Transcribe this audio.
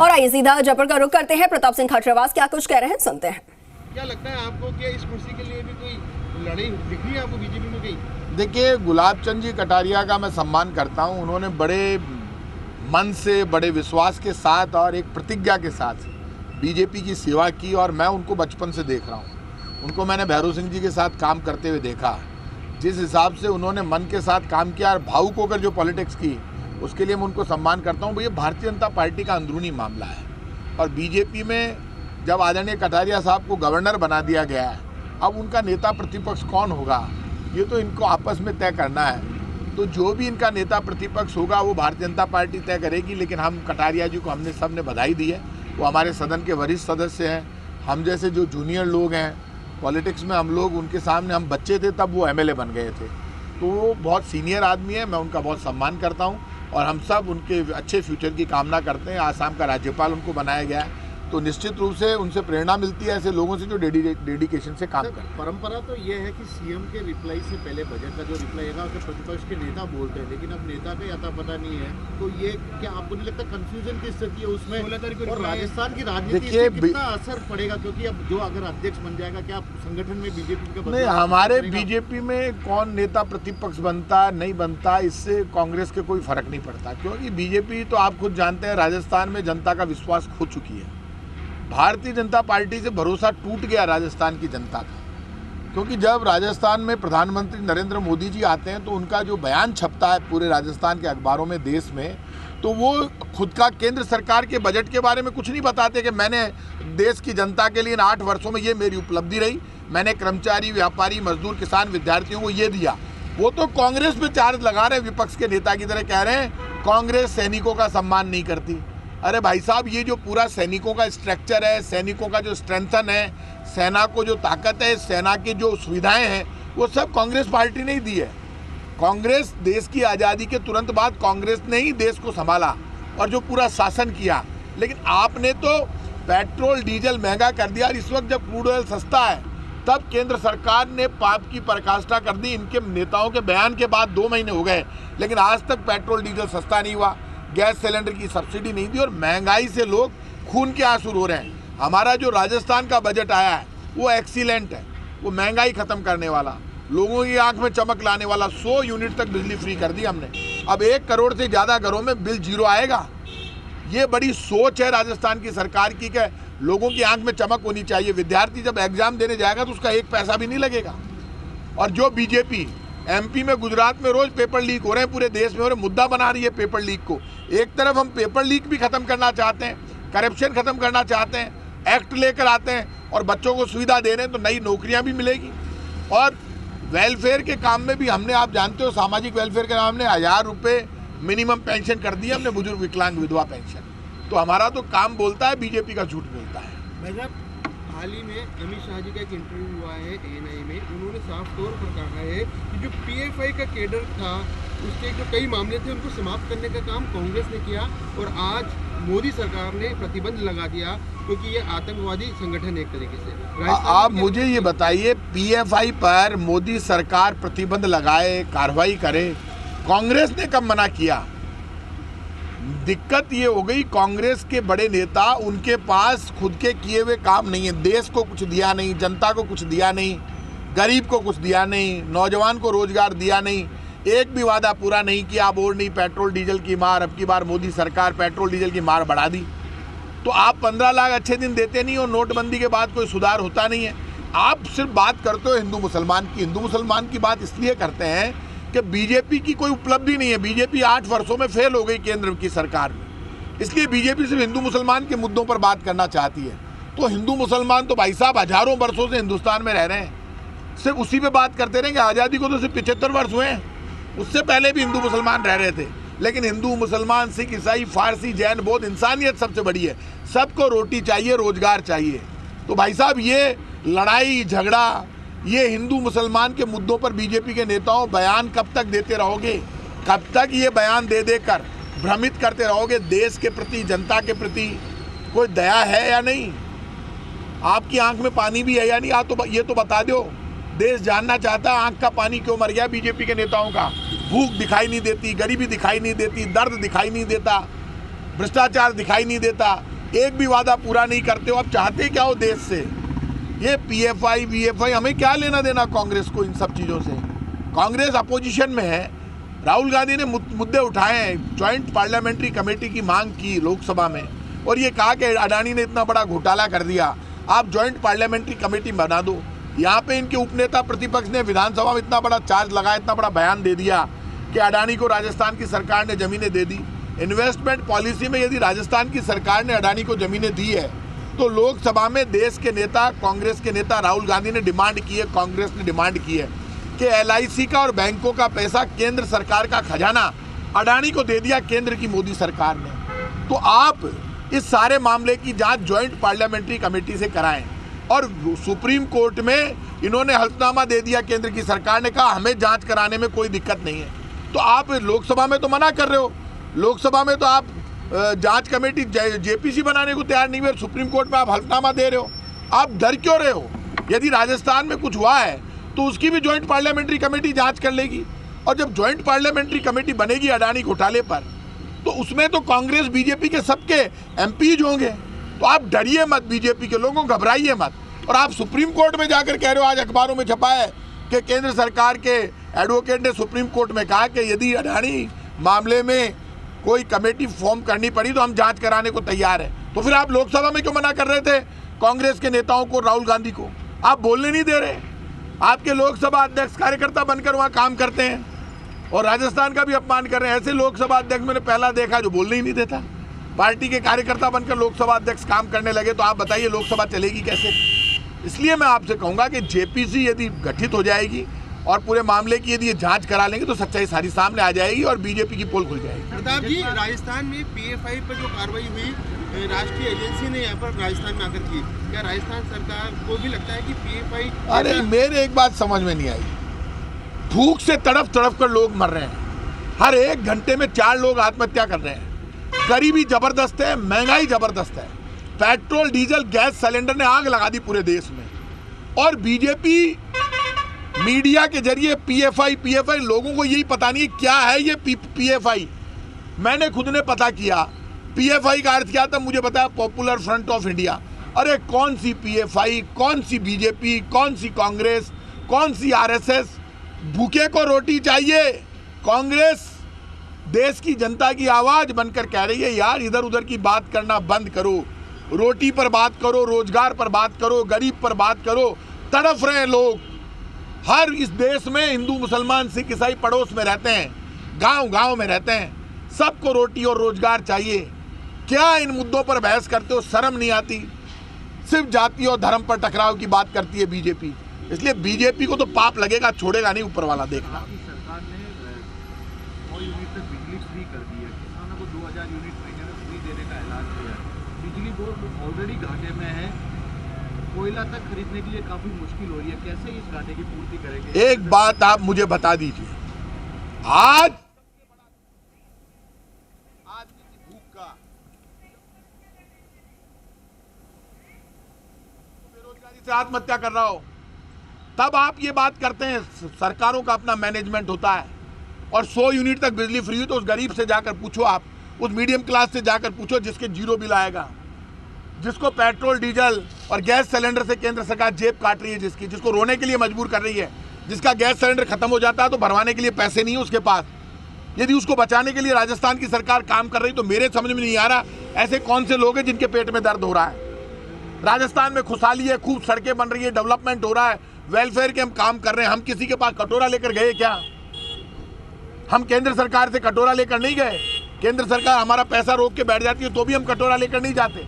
और आइए सीधा जयपुर का रुख करते हैं। प्रताप सिंह खाचरियावास क्या कुछ कह रहे हैं, सुनते हैं। क्या लगता है आपको कि इस कुर्सी के लिए भी कोई लड़ाई दिख रही है आपको बीजेपी में कहीं? देखिए, गुलाब चंद जी कटारिया का मैं सम्मान करता हूं। उन्होंने बड़े मन से, बड़े विश्वास के साथ और एक प्रतिज्ञा के साथ बीजेपी की सेवा की और मैं उनको बचपन से देख रहा हूं। उनको मैंने भैरव सिंह जी के साथ काम करते हुए देखा। जिस हिसाब से उन्होंने मन के साथ काम किया और भावुक होकर जो पॉलिटिक्स की, उसके लिए मैं उनको सम्मान करता हूं। ये भारतीय जनता पार्टी का अंदरूनी मामला है और बीजेपी में जब आदरणीय कटारिया साहब को गवर्नर बना दिया गया है, अब उनका नेता प्रतिपक्ष कौन होगा ये तो इनको आपस में तय करना है। तो जो भी इनका नेता प्रतिपक्ष होगा वो भारतीय जनता पार्टी तय करेगी। लेकिन हम कटारिया जी को हमने सबने बधाई दी है। वो हमारे सदन के वरिष्ठ सदस्य हैं। हम जैसे जो जूनियर लोग हैं पॉलिटिक्स में, हम लोग उनके सामने, हम बच्चे थे तब वो एमएलए बन गए थे। तो वो बहुत सीनियर आदमी है, मैं उनका बहुत सम्मान करता हूँ और हम सब उनके अच्छे फ्यूचर की कामना करते हैं। आसाम का राज्यपाल उनको बनाया गया है, तो निश्चित रूप से उनसे प्रेरणा मिलती है ऐसे लोगों से जो डेडिकेशन से काम करते हैं। परंपरा तो ये है कि सीएम के रिप्लाई से पहले बजट का जो रिप्लाई है अगर प्रतिपक्ष के नेता बोलते हैं, लेकिन अब नेता का अता पता नहीं है, तो ये क्या आपको नहीं लगता कंफ्यूजन की स्थिति है उसमें? और राजस्थान की राजनीति से कितना असर पड़ेगा, क्योंकि अब जो अगर अध्यक्ष बन जाएगा, क्या संगठन में बीजेपी का नहीं, हमारे बीजेपी में कौन नेता प्रतिपक्ष बनता नहीं बनता इससे कांग्रेस के कोई फर्क नहीं पड़ता, क्योंकि बीजेपी तो आप खुद जानते हैं राजस्थान में जनता का विश्वास खो चुकी है। भारतीय जनता पार्टी से भरोसा टूट गया राजस्थान की जनता का, क्योंकि जब राजस्थान में प्रधानमंत्री नरेंद्र मोदी जी आते हैं तो उनका जो बयान छपता है पूरे राजस्थान के अखबारों में, देश में, तो वो खुद का केंद्र सरकार के बजट के बारे में कुछ नहीं बताते कि मैंने देश की जनता के लिए इन 8 वर्षों में ये मेरी उपलब्धि रही, मैंने कर्मचारी, व्यापारी, मजदूर, किसान, विद्यार्थियों को ये दिया। वो तो कांग्रेस पे चार्ज लगा रहे हैं, विपक्ष के नेता की तरह कह रहे हैं कांग्रेस सैनिकों का सम्मान नहीं करती। अरे भाई साहब, ये जो पूरा सैनिकों का स्ट्रक्चर है, सैनिकों का जो स्ट्रेंथन है, सेना को जो ताकत है, सेना की जो सुविधाएं हैं, वो सब कांग्रेस पार्टी ने ही दी है। कांग्रेस, देश की आज़ादी के तुरंत बाद कांग्रेस ने ही देश को संभाला और जो पूरा शासन किया। लेकिन आपने तो पेट्रोल डीजल महंगा कर दिया और इस वक्त जब क्रूड ऑयल सस्ता है तब केंद्र सरकार ने पाप की पराकाष्ठा कर दी। इनके नेताओं के बयान के बाद 2 महीने हो गए, लेकिन आज तक पेट्रोल डीजल सस्ता नहीं हुआ, गैस सिलेंडर की सब्सिडी नहीं दी और महंगाई से लोग खून के आंसू रो रहे हैं। हमारा जो राजस्थान का बजट आया है वो एक्सीलेंट है, वो महंगाई खत्म करने वाला, लोगों की आंख में चमक लाने वाला। 100 यूनिट तक बिजली फ्री कर दी हमने। अब 1 करोड़ से ज़्यादा घरों में बिल 0 आएगा। ये बड़ी सोच है राजस्थान की सरकार की कि लोगों की आंख में चमक होनी चाहिए। विद्यार्थी जब एग्जाम देने जाएगा तो उसका 1 पैसा भी नहीं लगेगा। और जो बीजेपी एमपी में, गुजरात में रोज पेपर लीक हो रहे हैं, पूरे देश में हो रहे, मुद्दा बना रही है पेपर लीक को। एक तरफ हम पेपर लीक भी खत्म करना चाहते हैं, करप्शन खत्म करना चाहते हैं, एक्ट लेकर आते हैं और बच्चों को सुविधा दे रहे हैं, तो नई नौकरियां भी मिलेगी। और वेलफेयर के काम में भी हमने, आप जानते हो, सामाजिक वेलफेयर के नाम ने 1000 रुपये मिनिमम पेंशन कर दी हमने, बुजुर्ग विकलांग विधवा पेंशन। तो हमारा तो काम बोलता है, बीजेपी का झूठ बोलता है। हाल ही में अमित शाह जी का एक इंटरव्यू हुआ है ANI में, उन्होंने साफ तौर पर कहा है कि जो PFI का कैडर था उसके जो कई मामले थे उनको समाप्त करने का काम कांग्रेस ने किया और आज मोदी सरकार ने प्रतिबंध लगा दिया क्योंकि ये आतंकवादी संगठन एक तरीके से। आप मुझे ये बताइए, PFI पर मोदी सरकार प्रतिबंध लगाए, कार्रवाई करे, कांग्रेस ने कब मना किया? दिक्कत ये हो गई, कांग्रेस के बड़े नेता, उनके पास खुद के किए हुए काम नहीं है। देश को कुछ दिया नहीं, जनता को कुछ दिया नहीं, गरीब को कुछ दिया नहीं, नौजवान को रोजगार दिया नहीं, एक भी वादा पूरा नहीं किया। अब और नहीं, पेट्रोल डीजल की मार, अब की बार मोदी सरकार पेट्रोल डीजल की मार बढ़ा दी। तो आप 15 लाख अच्छे दिन देते नहीं हो, नोटबंदी के बाद कोई सुधार होता नहीं है। आप सिर्फ बात करते हो हिंदू मुसलमान की। हिंदू मुसलमान की बात इसलिए करते हैं कि बीजेपी की कोई उपलब्धि नहीं है। बीजेपी 8 वर्षों में फेल हो गई केंद्र की सरकार में, इसलिए बीजेपी सिर्फ हिंदू मुसलमान के मुद्दों पर बात करना चाहती है। तो हिंदू मुसलमान तो भाई साहब हजारों वर्षों से हिंदुस्तान में रह रहे हैं, सिर्फ उसी पे बात करते रहेंगे। आज़ादी को तो सिर्फ 75 वर्ष हुए हैं, उससे पहले भी हिंदू मुसलमान रह रहे थे। लेकिन हिंदू मुसलमान, सिख, ईसाई, फारसी, जैन, बौद्ध, इंसानियत सबसे बड़ी है। सबको रोटी चाहिए, रोजगार चाहिए। तो भाई साहब, ये लड़ाई झगड़ा, ये हिंदू मुसलमान के मुद्दों पर बीजेपी के नेताओं बयान कब तक देते रहोगे? कब तक ये बयान दे देकर भ्रमित करते रहोगे? देश के प्रति, जनता के प्रति कोई दया है या नहीं? आपकी आंख में पानी भी है या नहीं? तो ये तो बता दो। देश जानना चाहता है आंख का पानी क्यों मर गया बीजेपी के नेताओं का। भूख दिखाई नहीं देती, गरीबी दिखाई नहीं देती, दर्द दिखाई नहीं देता। भ्रष्टाचार दिखाई नहीं देता, एक भी वादा पूरा नहीं करते हो। अब चाहते क्या हो देश से? ये पीएफआई वीएफआई हमें क्या लेना देना कांग्रेस को इन सब चीज़ों से? कांग्रेस अपोजिशन में है। राहुल गांधी ने मुद्दे उठाए हैं, ज्वाइंट पार्लियामेंट्री कमेटी की मांग की लोकसभा में, और ये कहा कि अडानी ने इतना बड़ा घोटाला कर दिया, आप ज्वाइंट पार्लियामेंट्री कमेटी बना दो। यहाँ पे इनके उपनेता प्रतिपक्ष ने विधानसभा में इतना बड़ा चार्ज लगाया, इतना बड़ा बयान दे दिया कि अडानी को राजस्थान की सरकार ने जमीनें दे दी। इन्वेस्टमेंट पॉलिसी में यदि राजस्थान की सरकार ने अडानी को जमीनें दी है तो लोकसभा में देश के नेता, कांग्रेस के नेता राहुल गांधी ने डिमांड की है, कांग्रेस ने डिमांड की है कि एलआईसी का और बैंकों का पैसा केंद्र सरकार का खजाना अडानी को दे दिया केंद्र की मोदी सरकार ने। तो आप इस सारे मामले की जांच ज्वाइंट पार्लियामेंट्री कमेटी से कराएं। और सुप्रीम कोर्ट में इन्होंने हल्फनामा दे दिया, केंद्र की सरकार ने कहा हमें जांच कराने में कोई दिक्कत नहीं है। तो आप लोकसभा में तो मना कर रहे हो, लोकसभा में तो आप जांच कमेटी जेपीसी बनाने को तैयार नहीं हुए, सुप्रीम कोर्ट में आप हल्फनामा दे रहे हो। आप डर क्यों रहे हो? यदि राजस्थान में कुछ हुआ है तो उसकी भी ज्वाइंट पार्लियामेंट्री कमेटी जांच कर लेगी। और जब ज्वाइंट पार्लियामेंट्री कमेटी बनेगी अडानी घोटाले पर, तो उसमें तो कांग्रेस बीजेपी के सबके एमपीज होंगे। तो आप डरिए मत, बीजेपी के लोगों, घबराइए मत। और आप सुप्रीम कोर्ट में जाकर कह रहे हो, आज अखबारों में छपा है कि केंद्र सरकार के एडवोकेट ने सुप्रीम कोर्ट में कहा कि यदि अडानी मामले में कोई कमेटी फॉर्म करनी पड़ी तो हम जांच कराने को तैयार है। तो फिर आप लोकसभा में क्यों मना कर रहे थे कांग्रेस के नेताओं को, राहुल गांधी को? आप बोलने नहीं दे रहे। आपके लोकसभा अध्यक्ष कार्यकर्ता बनकर वहाँ काम करते हैं और राजस्थान का भी अपमान कर रहे हैं। ऐसे लोकसभा अध्यक्ष मैंने पहला देखा जो बोलने ही नहीं देता। पार्टी के कार्यकर्ता बनकर लोकसभा अध्यक्ष काम करने लगे तो आप बताइए लोकसभा चलेगी कैसे? इसलिए मैं आपसे कहूँगा कि जेपीसी यदि गठित हो जाएगी और पूरे मामले की यदि ये जांच करा लेंगे तो सच्चाई सारी सामने आ जाएगी और बीजेपी की पोल खुल जाएगी। प्रताप जी, राजस्थान में पीएफआई पर जो कार्रवाई हुई राष्ट्रीय एजेंसी ने यहाँ पर राजस्थान में आकर की, क्या राजस्थान सरकार को भी लगता है कि पीएफआई? अरे मेरे एक बात समझ में नहीं आई, भूख से तड़प तड़प कर लोग मर रहे हैं। हर एक घंटे में 4 लोग आत्महत्या कर रहे हैं। गरीबी जबरदस्त है, महंगाई जबरदस्त है, पेट्रोल डीजल गैस सिलेंडर ने आग लगा दी पूरे देश में। और बीजेपी मीडिया के जरिए पीएफआई लोगों को यही पता नहीं क्या है ये पीएफआई। मैंने खुद ने पता किया पीएफआई का अर्थ क्या था, मुझे बताया पॉपुलर फ्रंट ऑफ इंडिया। अरे कौन सी पीएफआई, कौन सी बीजेपी, कौन सी कांग्रेस, कौन सी आरएसएस? भूखे को रोटी चाहिए। कांग्रेस देश की जनता की आवाज बनकर कह रही है यार इधर उधर की बात करना बंद करो, रोटी पर बात करो, रोजगार पर बात करो, गरीब पर बात करो। तड़फ रहे हैं लोग। हर इस देश में हिंदू मुसलमान सिख ईसाई पड़ोस में रहते हैं, गांव गांव में रहते हैं, सबको रोटी और रोजगार चाहिए। क्या इन मुद्दों पर बहस करते हो? शर्म नहीं आती? सिर्फ जाति और धर्म पर टकराव की बात करती है बीजेपी। इसलिए बीजेपी को तो पाप लगेगा, छोड़ेगा नहीं ऊपर वाला। देखना सरकार ने 100 यूनिट तक बिजली फ्री कर दी है, किसानों को 2000 यूनिट महीने में फ्री देने का ऐलान किया है। बिजली बोर्ड ऑलरेडी घाटे में है, कोयला तक खरीदने के लिए काफी मुश्किल हो रही है, कैसे इस घाटे की पूर्ति करेंगे? एक बात आप मुझे बता दीजिए, आज भूख का, बेरोजगारी से आत्महत्या कर रहा हो, तब आप ये बात करते हैं। सरकारों का अपना मैनेजमेंट होता है। और 100 यूनिट तक बिजली फ्री हुई तो उस गरीब से जाकर पूछो, आप उस मीडियम क्लास से जाकर पूछो जिसके 0 बिल आएगा, जिसको पेट्रोल डीजल और गैस सिलेंडर से केंद्र सरकार जेब काट रही है, जिसको रोने के लिए मजबूर कर रही है, जिसका गैस सिलेंडर खत्म हो जाता है तो भरवाने के लिए पैसे नहीं है उसके पास। यदि उसको बचाने के लिए राजस्थान की सरकार काम कर रही तो मेरे समझ में नहीं आ रहा ऐसे कौन से लोग हैं जिनके पेट में दर्द हो रहा है। राजस्थान में खुशहाली है, खूब सड़कें बन रही है, डेवलपमेंट हो रहा है, वेलफेयर के हम काम कर रहे हैं। हम किसी के पास कटोरा लेकर गए क्या? हम केंद्र सरकार से कटोरा लेकर नहीं गए। केंद्र सरकार हमारा पैसा रोक के बैठ जाती है तो भी हम कटोरा लेकर नहीं जाते।